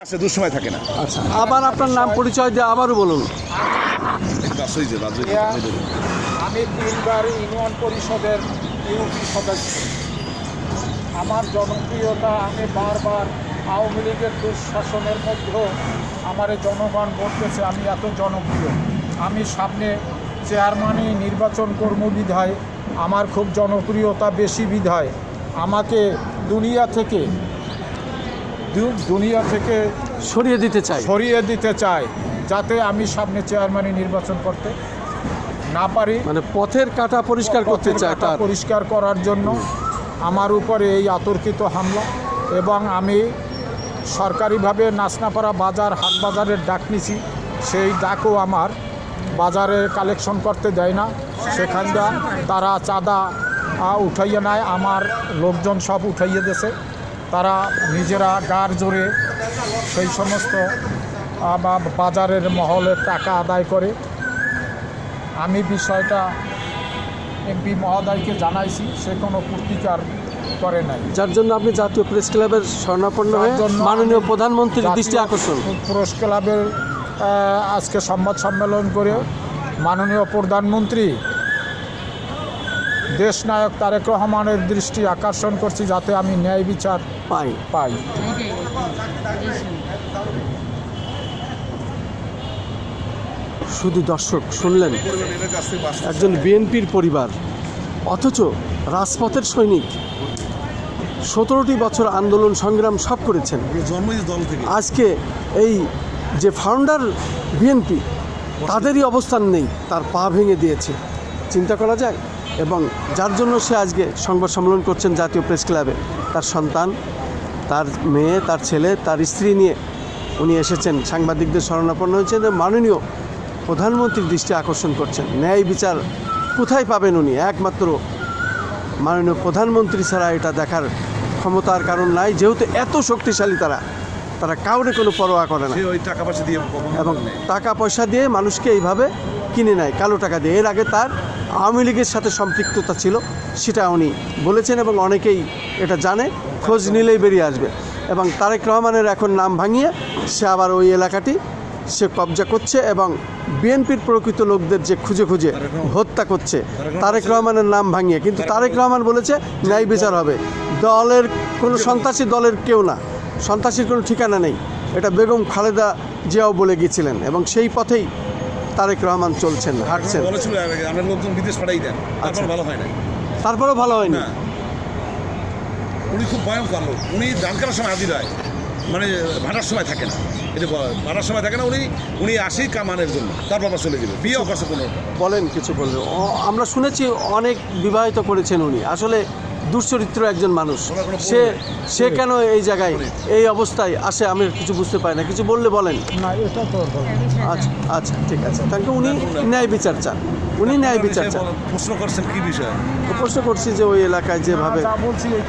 আচ্ছা, দুঃসময় থাকে না। আচ্ছা, আবার আপনার নাম পরিচয় দিয়ে আবারও বলুন। আমি 3বার ইউনিয়ন পরিষদের ইউপি সদস্য। আমার জনপ্রিয়তা, আমি বারবার আওয়ামী লীগের দুঃশাসনের মধ্যেও আমার জনগণ বলতেছে আমি এত জনপ্রিয়। আমি সামনে চেয়ারম্যানই নির্বাচন কর্ম বিধায় আমার খুব জনপ্রিয়তা বেশি বিধায় আমাকে দুনিয়া থেকে সরিয়ে দিতে চায় যাতে আমি সামনে চেয়ারম্যানই নির্বাচন করতে না পারি। মানে পথের কাঁটা পরিষ্কার করতে চায়, তার পরিষ্কার করার জন্য আমার উপরে এই আতর্কিত হামলা। এবং আমি সরকারিভাবে নাচনাপাড়া বাজার হাট বাজারের ডাক নিছি, সেই ডাকও আমার বাজারে কালেকশন করতে দেয় না। সেখানটা তারা চাঁদা উঠাইয়ে নেয়, আমার লোকজন সব উঠাইয়ে দিয়েছে। তারা নিজেরা গার জোরে সেই সমস্ত বাজারের মহলের টাকা আদায় করে। আমি বিষয়টা এমপি মহোদয়কে জানাইছি, সে কোনো প্রতিকার করে নাই। যার জন্য আপনি জাতীয় প্রেস ক্লাবের শরণাপন্ন হয়ে মাননীয় প্রধানমন্ত্রীর দৃষ্টি আকর্ষণ। প্রেস ক্লাবের আজকে সংবাদ সম্মেলন করে মাননীয় প্রধানমন্ত্রী দেশনায়ক তারেক রহমানের দৃষ্টি আকর্ষণ করছি যাতে আমি ন্যায় বিচার পাই। শুধু দর্শক শুনলেন, একজন বিএনপির পরিবার অথচ রাজপথের সৈনিক, 17টি বছর আন্দোলন সংগ্রাম সব করেছেন। আজকে এই যে ফাউন্ডার বিএনপি, তাদেরই অবস্থান নেই, তার পা ভেঙে দিয়েছে, চিন্তা করা যায়। এবং যার জন্য সে আজকে সংবাদ সম্মেলন করছেন জাতীয় প্রেস ক্লাবে, তার সন্তান, তার মেয়ে, তার ছেলে, তার স্ত্রী নিয়ে উনি এসেছেন, সাংবাদিকদের শরণাপন্ন হয়েছেন এবং মাননীয় প্রধানমন্ত্রীর দৃষ্টি আকর্ষণ করছেন। ন্যায় বিচার কোথায় পাবেন উনি? একমাত্র মাননীয় প্রধানমন্ত্রী ছাড়া এটা দেখার ক্ষমতার কারণ নাই, যেহেতু এত শক্তিশালী তারা কাউরে কোনো পরোয়া করে না এবং টাকা পয়সা দিয়ে মানুষকে এইভাবে কিনে নেয়, কালো টাকা দিয়ে। এর আগে তার আওয়ামী লীগের সাথে সম্পৃক্ততা ছিল, সেটা উনি বলেছেন এবং অনেকেই এটা জানে, খোঁজ নিলেই বেরিয়ে আসবে। এবং তারেক রহমানের এখন নাম ভাঙিয়ে সে আবার ওই এলাকাটি সে কবজা করছে এবং বিএনপির প্রকৃত লোকদের যে খুঁজে হত্যা করছে তারেক রহমানের নাম ভাঙিয়ে। কিন্তু তারেক রহমান বলেছে ন্যায় বিচার হবে। দলের কোনো সন্ত্রাসী দলের কেউ না, সন্ত্রাসীর কোনো ঠিকানা নেই, এটা বেগম খালেদা জিয়াও বলে গিয়েছিলেন এবং সেই পথেই তারেক রহমান চলছেন, হাঁটছেন। তারপরেও ভালো হয়নি। উনি খুব ভয়ঙ্কর লোক। উনি দান করার সময় হাজির হয়, মানে ভাড়ার সময় থাকে না, এটা ভাড়ার সময় থাকে না। উনি আসেই কামানের জন্য, তারপর আবার চলে যাবে। বিয়েও করছে কোনো। বলেন কিছু বলবে। আমরা শুনেছি অনেক বিবাহিত করেছেন উনি, আসলে দুশ্চরিত্র একজন মানুষ। সে কেন এই জায়গায় এই অবস্থায় আসে আমি কিছু বুঝতে পারি না। কিছু বললে বলেন। না, এটা তো আচ্ছা ঠিক আছে, থ্যাংক ইউ। উনি ন্যায় বিচার চান, প্রশ্ন করছেন কি বিষয়? প্রশ্ন করছি যে ওই এলাকায় যেভাবে বলছি